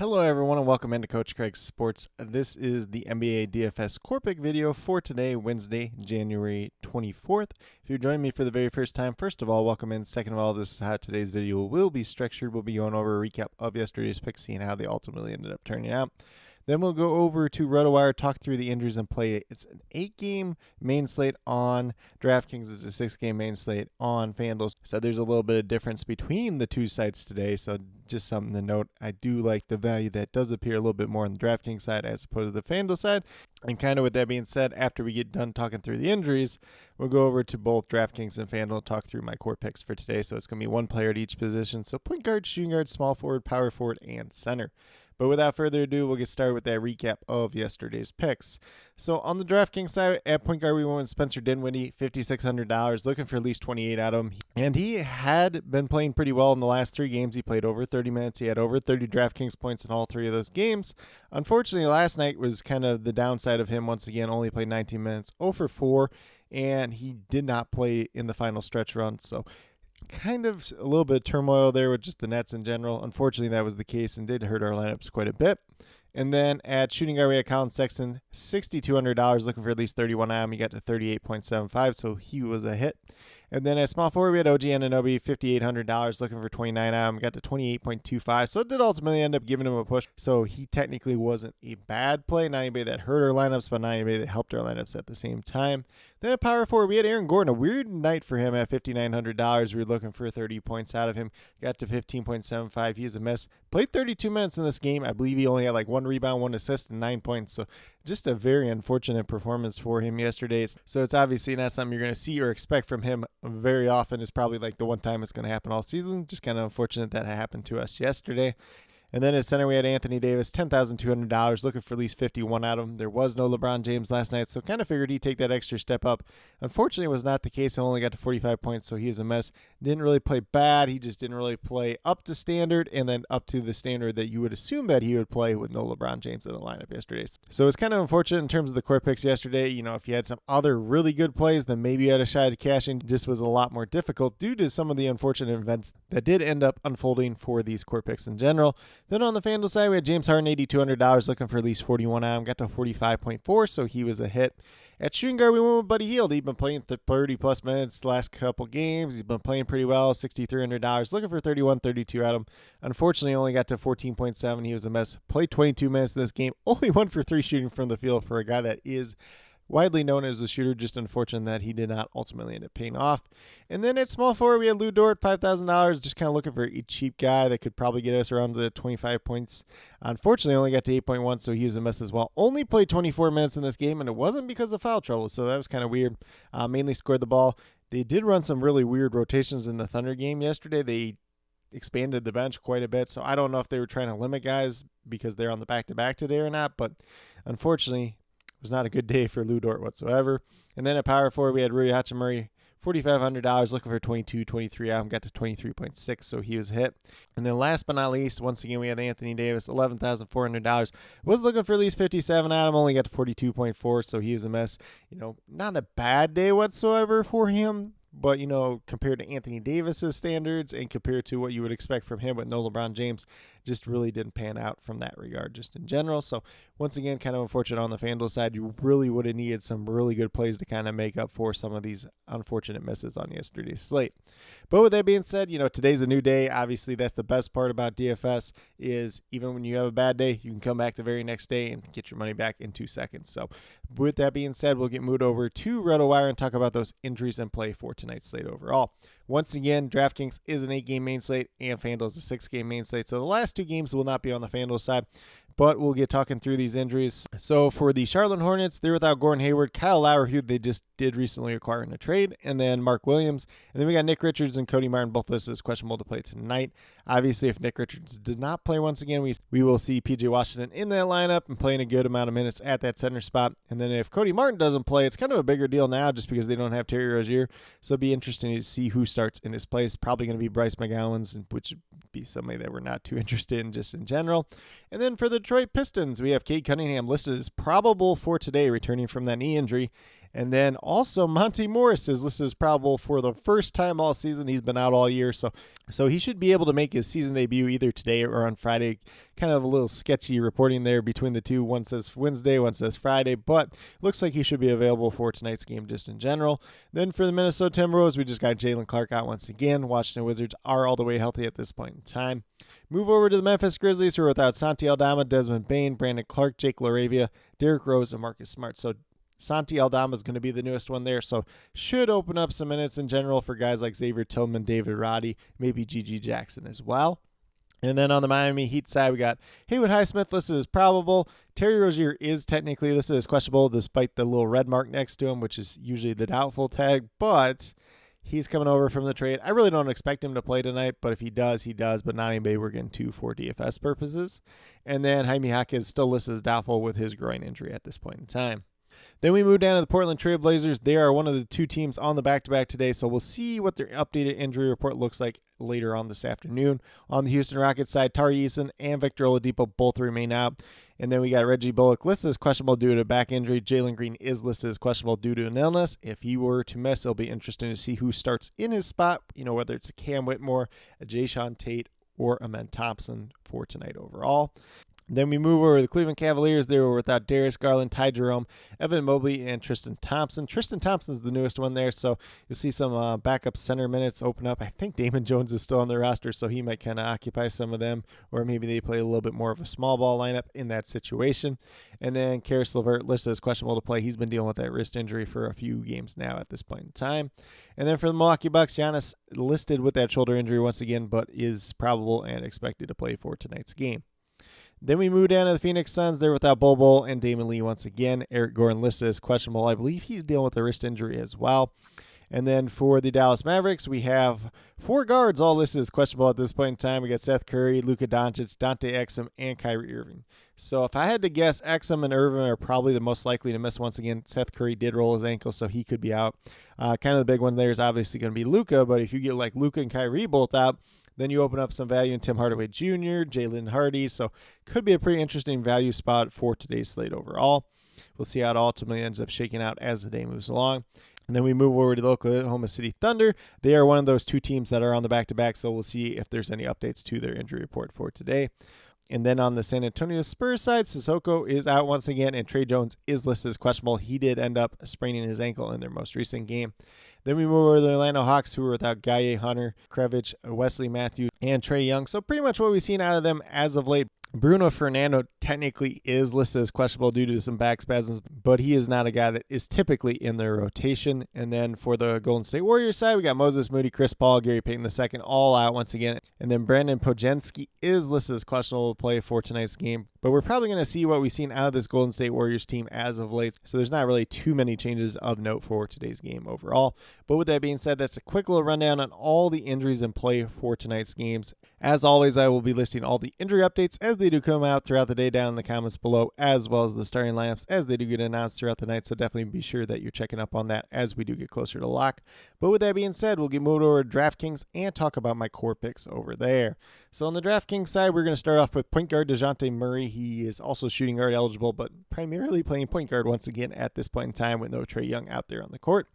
Hello everyone and welcome into Coach Craig's Sports. This is the NBA DFS Core Pick video for today, Wednesday, January 24th. If you're joining me for the very first time, first of all, welcome in. Second of all, this is how today's video will be structured. We'll be going over a recap of yesterday's picks, seeing how they ultimately ended up turning out. Then we'll go over to RotoWire, talk through the injuries and play. It's an 8-game main slate on DraftKings. It's a 6-game main slate on FanDuel. So there's a little bit of difference between the two sites today. So just something to note. I do like the value that does appear a little bit more on the DraftKings side as opposed to the FanDuel side. And kind of with that being said, after we get done talking through the injuries, we'll go over to both DraftKings and FanDuel, talk through my core picks for today. So it's going to be one player at each position. So point guard, shooting guard, small forward, power forward, and center. But without further ado, we'll get started with that recap of yesterday's picks. So on the DraftKings side, at point guard, we went with Spencer Dinwiddie, $5,600, looking for at least 28 out of him. And he had been playing pretty well in the last 3 games. He played over 30 minutes. He had over 30 DraftKings points in all 3 of those games. Unfortunately, last night was kind of the downside of him. Once again, only played 19 minutes, 0 for 4, and he did not play in the final stretch run. So kind of a little bit of turmoil there with just the Nets in general. Unfortunately, that was the case and did hurt our lineups quite a bit. And then at shooting guard, we had Colin Sexton, $6,200, looking for at least 31 out of him. He got to 38.75, so he was a hit. And then at small forward, we had OG Anunoby, $5,800, looking for 29 out of him. Got to 28.25, so it did ultimately end up giving him a push. So he technically wasn't a bad play, not anybody that hurt our lineups, but not anybody that helped our lineups at the same time. Then at power forward, we had Aaron Gordon, a weird night for him at $5,900. We were looking for 30 points out of him. Got to 15.75. He's a mess. Played 32 minutes in this game. I believe he only had like 1 rebound, 1 assist, and 9 points. So just a very unfortunate performance for him yesterday. So it's obviously not something you're going to see or expect from him very often. It's probably like the one time it's going to happen all season. Just kind of unfortunate that it happened to us yesterday. And then at center, we had Anthony Davis, $10,200, looking for at least 51 out of him. There was no LeBron James last night, so kind of figured he'd take that extra step up. Unfortunately, it was not the case. He only got to 45 points, so he was a mess. Didn't really play bad. He just didn't really play up to standard and then up to the standard that you would assume that he would play with no LeBron James in the lineup yesterday. So it's kind of unfortunate in terms of the core picks yesterday. You know, if you had some other really good plays, then maybe you had a shot at cashing. Just was a lot more difficult due to some of the unfortunate events that did end up unfolding for these core picks in general. Then on the FanDuel side, we had James Harden, $8,200, looking for at least 41 out of him. Got to 45.4, so he was a hit. At shooting guard, we went with Buddy Hield. He'd been playing 30-plus minutes the last couple games. He's been playing pretty well, $6,300, looking for 31, 32 out of him. Unfortunately, only got to 14.7. He was a mess. Played 22 minutes in this game. Only 1 for 3 shooting from the field for a guy that is widely known as a shooter. Just unfortunate that he did not ultimately end up paying off. And then at small forward, we had Lou Dort, $5,000, just kind of looking for a cheap guy that could probably get us around the 25 points. Unfortunately, only got to 8.1, so he was a mess as well. Only played 24 minutes in this game, and it wasn't because of foul trouble, so that was kind of weird. Mainly scored the ball. They did run some really weird rotations in the Thunder game yesterday. They expanded the bench quite a bit, so I don't know if they were trying to limit guys because they're on the back-to-back today or not, but unfortunately, was not a good day for Lou Dort whatsoever. And then at power forward, we had Rui Hachimura, $4,500, looking for 22, 23 out of him, got to 23.6, so he was a hit. And then last but not least, once again, we had Anthony Davis, $11,400, was looking for at least 57 out of him, only got to 42.4, so he was a mess. You know, not a bad day whatsoever for him, but, you know, compared to Anthony Davis's standards and compared to what you would expect from him with no LeBron James, just really didn't pan out from that regard just in general. So once again, kind of unfortunate on the FanDuel side. You really would have needed some really good plays to kind of make up for some of these unfortunate misses on yesterday's slate. But with that being said, you know, today's a new day. Obviously, that's the best part about DFS is even when you have a bad day, you can come back the very next day and get your money back in 2 seconds. So with that being said, we'll get moved over to RotoWire and talk about those injuries and play for tonight's slate overall. Once again, DraftKings is an 8-game main slate and FanDuel is a 6-game main slate. So the last 2 games will not be on the FanDuel side, but we'll get talking through these injuries. So for the Charlotte Hornets, they're without Gordon Hayward, Kyle Lowry, who they just did recently acquire in a trade, and then Mark Williams. And then we got Nick Richards and Cody Martin, both listed as questionable to play tonight. Obviously, if Nick Richards does not play once again, we will see PJ Washington in that lineup and playing a good amount of minutes at that center spot. And then if Cody Martin doesn't play, it's kind of a bigger deal now just because they don't have Terry Rozier. So it'll be interesting to see who starts in his place. Probably going to be Bryce McGowan's, which would be somebody that we're not too interested in just in general. And then for the Detroit Pistons, we have Cade Cunningham listed as probable for today, returning from that knee injury. And then also Monty Morris is listed as probable for the first time all season. He's been out all year, so he should be able to make his season debut either today or on Friday. Kind of a little sketchy reporting there between the two. One says Wednesday, one says Friday, but looks like he should be available for tonight's game just in general. Then for the Minnesota Timberwolves, we just got Jalen Clark out once again. Washington Wizards are all the way healthy at this point in time. Move over to the Memphis Grizzlies, who are without Santi Aldama, Desmond Bane, Brandon Clark, Jake LaRavia, Derrick Rose, and Marcus Smart. So Santi Aldama is going to be the newest one there, so should open up some minutes in general for guys like Xavier Tillman, David Roddy, maybe G.G. Jackson as well. And then on the Miami Heat side, we got Haywood Highsmith listed as probable. Terry Rozier is technically listed as questionable despite the little red mark next to him, which is usually the doubtful tag, but he's coming over from the trade. I really don't expect him to play tonight, but if he does, he does, but not anybody we're getting to for DFS purposes. And then Jaime Jaquez is still listed as doubtful with his groin injury at this point in time. Then we move down to the Portland Trail Blazers. They are one of the two teams on the back-to-back today, so we'll see what their updated injury report looks like later on this afternoon. On the Houston Rockets side, Tari Eason and Victor Oladipo both remain out. And then we got Reggie Bullock listed as questionable due to a back injury. Jalen Green is listed as questionable due to an illness. If he were to miss, it'll be interesting to see who starts in his spot, whether it's a Cam Whitmore, a Jayshawn Tate, or a Amen Thompson for tonight overall. Then we move over to the Cleveland Cavaliers. They were without Darius Garland, Ty Jerome, Evan Mobley, and Tristan Thompson. Tristan Thompson's the newest one there, so you'll see some backup center minutes open up. I think Damon Jones is still on the roster, so he might kind of occupy some of them, or maybe they play a little bit more of a small ball lineup in that situation. And then Karis LeVert listed as questionable to play. He's been dealing with that wrist injury for a few games now at this point in time. And then for the Milwaukee Bucks, Giannis listed with that shoulder injury once again, but is probable and expected to play for tonight's game. Then we move down to the Phoenix Suns. They're without Bol Bol and Damon Lee once again. Eric Gordon listed as questionable. I believe he's dealing with a wrist injury as well. And then for the Dallas Mavericks, we have 4 guards all listed as questionable at this point in time. We got Seth Curry, Luka Doncic, Dante Exum, and Kyrie Irving. So if I had to guess, Exum and Irving are probably the most likely to miss once again. Seth Curry did roll his ankle, so he could be out. Kind of the big one there is obviously going to be Luka, but if you get like Luka and Kyrie both out, then you open up some value in Tim Hardaway Jr., Jalen Hardy. So could be a pretty interesting value spot for today's slate overall. We'll see how it ultimately ends up shaking out as the day moves along. And then we move over to the Oklahoma City Thunder. They are one of those two teams that are on the back-to-back, so we'll see if there's any updates to their injury report for today. And then on the San Antonio Spurs side, Sissoko is out once again, and Trey Jones is listed as questionable. He did end up spraining his ankle in their most recent game. Then we move over to the Orlando Hawks, who are without Gaye Hunter, Krevich, Wesley Matthews, and Trae Young. So pretty much what we've seen out of them as of late. Bruno Fernando technically is listed as questionable due to some back spasms, but he is not a guy that is typically in their rotation. And then for the Golden State Warriors side, we got Moses Moody, Chris Paul, Gary Payton II all out once again. And then Brandon Podziemski is listed as questionable to play for tonight's game. But we're probably going to see what we've seen out of this Golden State Warriors team as of late. So there's not really too many changes of note for today's game overall. But with that being said, that's a quick little rundown on all the injuries in play for tonight's games. As always, I will be listing all the injury updates as they do come out throughout the day down in the comments below, as well as the starting lineups as they do get announced throughout the night. So definitely be sure that you're checking up on that as we do get closer to lock. But with that being said, we'll get moved over to DraftKings and talk about my core picks over there. So on the DraftKings side, we're going to start off with point guard DeJounte Murray. He is also shooting guard eligible, but primarily playing point guard once again at this point in time with no Trae Young out there on the court.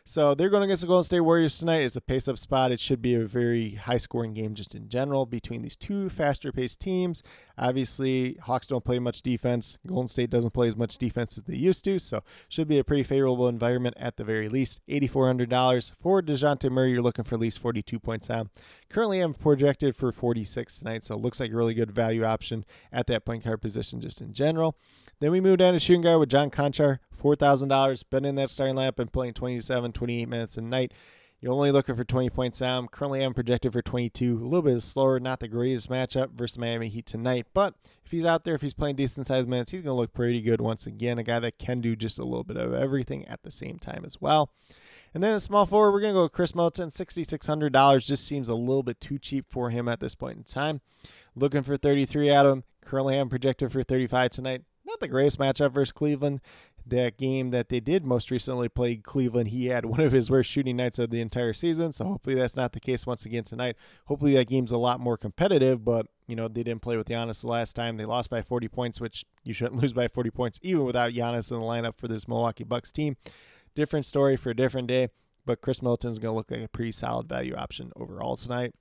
So they're going against the Golden State Warriors tonight. It's a pace-up spot. It should be a very high-scoring game just in general between these two faster-paced teams. Obviously, Hawks don't play much defense. Golden State doesn't play as much defense as they used to, so should be a pretty favorable environment at the very least. $8,400 for DeJounte Murray. You're looking for at least 42 points down. Currently, I'm projected for 46 tonight, so it looks like a really good value option at that point guard position just in general. Then we move down to shooting guard with John Konchar, $4,000. Been in that starting lineup and playing 27, 28 minutes a night. You're only looking for 20 points down. Currently, I'm projected for 22. A little bit slower, not the greatest matchup versus Miami Heat tonight. But if he's out there, if he's playing decent-sized minutes, he's going to look pretty good once again. A guy that can do just a little bit of everything at the same time as well. And then a small forward, we're going to go with Chris Middleton. $6,600 just seems a little bit too cheap for him at this point in time. Looking for 33 out of him. Currently, I'm projected for 35 tonight. Not the greatest matchup versus Cleveland. That game that they did most recently play Cleveland, he had one of his worst shooting nights of the entire season. So hopefully that's not the case once again tonight. Hopefully that game's a lot more competitive, but they didn't play with Giannis the last time. They lost by 40 points, which you shouldn't lose by 40 points even without Giannis in the lineup for this Milwaukee Bucks team. different story for a different day, but Chris Middleton's going to look like a pretty solid value option overall tonight.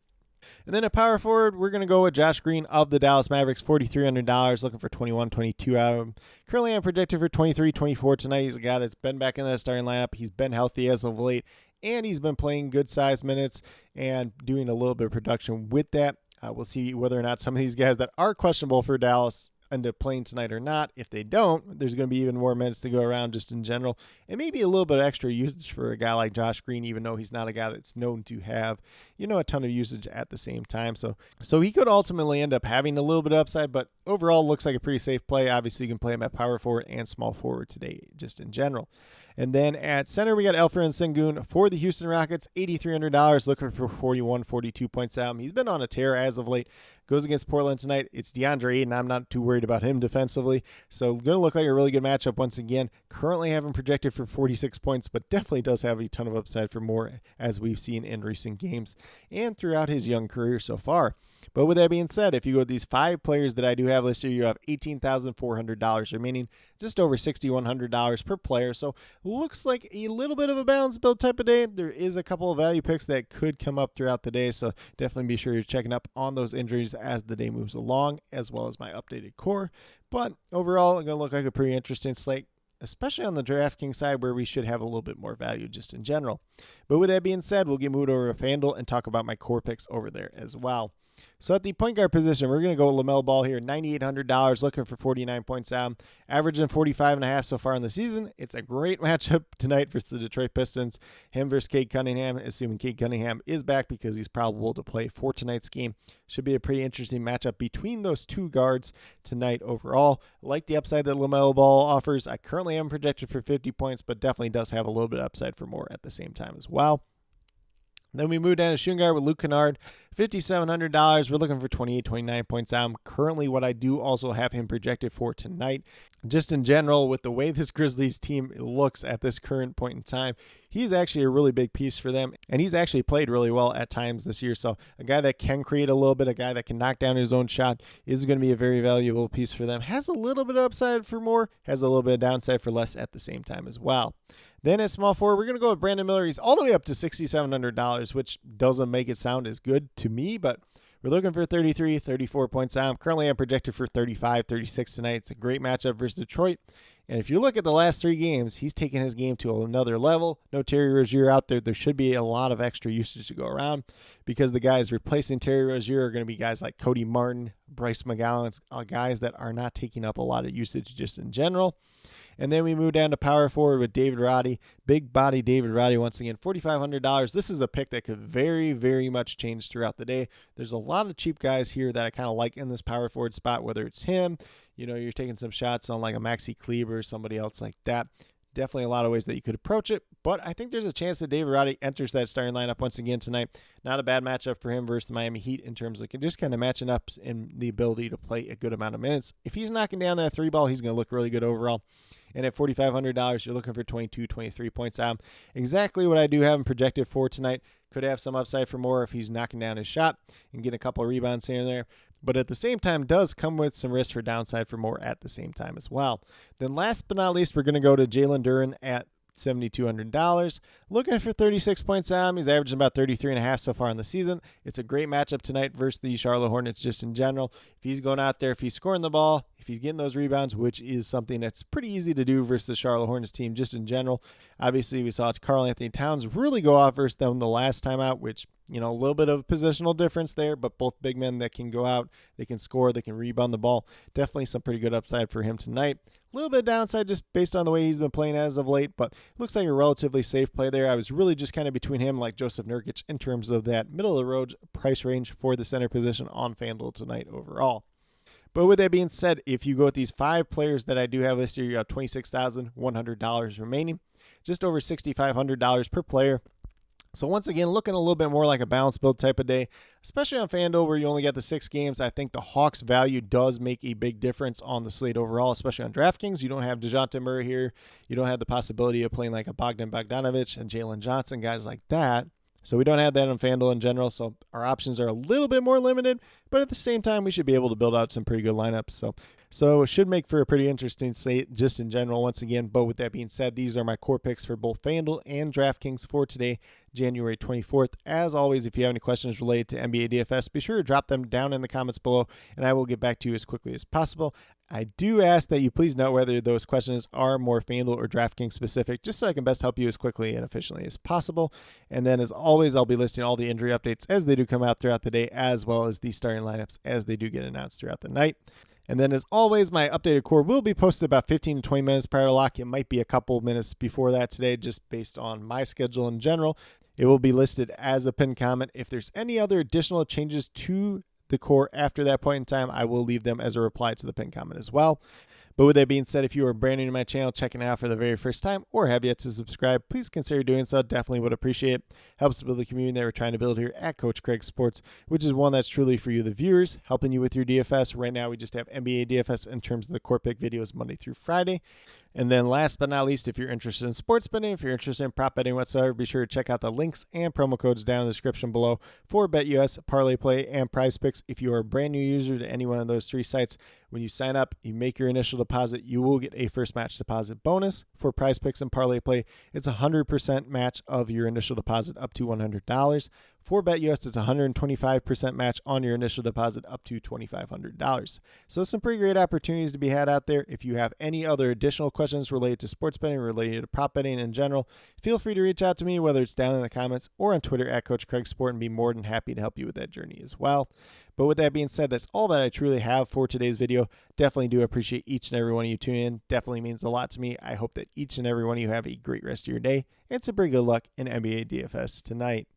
And then at power forward, we're going to go with Josh Green of the Dallas Mavericks, $4,300, looking for 21, 22 out of him. Currently, I'm projected for 23, 24 tonight. He's a guy that's been back in that starting lineup. He's been healthy as of late, and he's been playing good-sized minutes and doing a little bit of production with that. We'll see whether or not some of these guys that are questionable for Dallas end up playing tonight or not. If they don't, there's going to be even more minutes to go around just in general, and maybe a little bit of extra usage for a guy like Josh Green, even though he's not a guy that's known to have, a ton of usage at the same time. So he could ultimately end up having a little bit of upside, but overall looks like a pretty safe play. Obviously, you can play him at power forward and small forward today, just in general. And then at center, we got Alperen Sengun for the Houston Rockets, $8,300, looking for 41, 42 points out. He's been on a tear as of late. Goes against Portland tonight. It's DeAndre Ayton. I'm not too worried about him defensively. So going to look like a really good matchup once again. Currently haven't projected for 46 points, but definitely does have a ton of upside for more, as we've seen in recent games and throughout his young career so far. But with that being said, if you go with these 5 players that I do have listed, you have $18,400 remaining, just over $6,100 per player. So looks like a little bit of a balanced build type of day. There is a couple of value picks that could come up throughout the day, so definitely be sure you're checking up on those injuries as the day moves along, as well as my updated core. But overall, it's going to look like a pretty interesting slate, especially on the DraftKings side, where we should have a little bit more value just in general. But with that being said, we'll get moved over to FanDuel and talk about my core picks over there as well. So at the point guard position, we're going to go with LaMelo Ball here, $9,800, looking for 49 points out, averaging 45.5 so far in the season. It's a great matchup tonight versus the Detroit Pistons. Him versus Cade Cunningham, assuming Cade Cunningham is back because he's probable to play for tonight's game. Should be a pretty interesting matchup between those two guards tonight overall. Like the upside that LaMelo Ball offers. I currently am projected for 50 points, but definitely does have a little bit of upside for more at the same time as well. Then we move down to shooting guard with Luke Kennard, $5,700. We're looking for 28, 29 points out. Currently, what I do also have him projected for tonight. Just in general, with the way this Grizzlies team looks at this current point in time, he's actually a really big piece for them, and he's actually played really well at times this year. So a guy that can create a little bit, a guy that can knock down his own shot is going to be a very valuable piece for them. Has a little bit of upside for more, has a little bit of downside for less at the same time as well. Then at small forward, we're going to go with Brandon Miller. He's all the way up to $6,700, which doesn't make it sound as good to me, but we're looking for 33, 34 points out. Currently, I'm projected for 35, 36 tonight. It's a great matchup versus Detroit. And if you look at the last 3 games, he's taken his game to another level. No Terry Rozier out there. There should be a lot of extra usage to go around because the guys replacing Terry Rozier are going to be guys like Cody Martin, Bryce McGowan, guys that are not taking up a lot of usage just in general. And then we move down to power forward with David Roddy. Big body David Roddy once again, $4,500. This is a pick that could very, very much change throughout the day. There's a lot of cheap guys here that I kind of like in this power forward spot, whether it's him, you're taking some shots on like a Maxi Kleber or somebody else like that. Definitely a lot of ways that you could approach it, but I think there's a chance that David Roddy enters that starting lineup once again tonight. Not a bad matchup for him versus the Miami Heat in terms of just kind of matching up in the ability to play a good amount of minutes. If he's knocking down that 3 ball, he's going to look really good overall. And at $4,500, you're looking for 22, 23 points out. Exactly what I do have him projected for tonight. Could have some upside for more if he's knocking down his shot and getting a couple of rebounds here and there. But at the same time, does come with some risk for downside for more at the same time as well. Then last but not least, we're going to go to Jalen Duren at $7,200. Looking for 36 points out. He's averaging about 33.5 so far in the season. It's a great matchup tonight versus the Charlotte Hornets just in general. If he's going out there, if he's scoring the ball, if he's getting those rebounds, which is something that's pretty easy to do versus the Charlotte Hornets team just in general. Obviously, we saw Karl Anthony Towns really go off versus them the last time out, which, a little bit of positional difference there, but both big men that can go out, they can score, they can rebound the ball. Definitely some pretty good upside for him tonight. A little bit downside just based on the way he's been playing as of late, but looks like a relatively safe play there. I was really just kind of between him like Joseph Nurkic in terms of that middle of the road price range for the center position on FanDuel tonight overall. But with that being said, if you go with these 5 players that I do have listed, you have $26,100 remaining, just over $6,500 per player. So once again, looking a little bit more like a balanced build type of day, especially on FanDuel where you only get the 6 games. I think the Hawks value does make a big difference on the slate overall, especially on DraftKings. You don't have DeJounte Murray here. You don't have the possibility of playing like a Bogdan Bogdanovic and Jalen Johnson, guys like that. So we don't have that on FanDuel in general, so our options are a little bit more limited, but at the same time, we should be able to build out some pretty good lineups. So it should make for a pretty interesting slate just in general once again. But with that being said, these are my core picks for both FanDuel and DraftKings for today, January 24th. As always, if you have any questions related to NBA DFS, be sure to drop them down in the comments below, and I will get back to you as quickly as possible. I do ask that you please note whether those questions are more FanDuel or DraftKings specific, just so I can best help you as quickly and efficiently as possible. And then, as always, I'll be listing all the injury updates as they do come out throughout the day, as well as the starting lineups as they do get announced throughout the night. And then, as always, my updated core will be posted about 15 to 20 minutes prior to lock. It might be a couple minutes before that today, just based on my schedule in general. It will be listed as a pinned comment. If there's any other additional changes to the core after that point in time, I will leave them as a reply to the pinned comment as well. But with that being said, if you are brand new to my channel, checking it out for the very first time, or have yet to subscribe, please consider doing so. Definitely would appreciate it. Helps to build the community that we're trying to build here at Coach Craig Sports, which is one that's truly for you, the viewers, helping you with your DFS. Right now, we just have NBA DFS in terms of the core pick videos Monday through Friday. And then last but not least, if you're interested in sports betting, if you're interested in prop betting whatsoever, be sure to check out the links and promo codes down in the description below for BetUS, Parlay Play, and Prize Picks. If you are a brand new user to any one of those three sites, when you sign up, you make your initial deposit, you will get a first match deposit bonus. For Prize Picks and Parlay Play, it's a 100% match of your initial deposit up to $100. For BetUS, it's a 125% match on your initial deposit up to $2,500. So some pretty great opportunities to be had out there. If you have any other additional questions related to sports betting, related to prop betting in general, feel free to reach out to me, whether it's down in the comments or on Twitter at Coach Craig Sport, and be more than happy to help you with that journey as well. But with that being said, that's all that I truly have for today's video. Definitely do appreciate each and every one of you tuning in. Definitely means a lot to me. I hope that each and every one of you have a great rest of your day and some pretty good luck in NBA DFS tonight.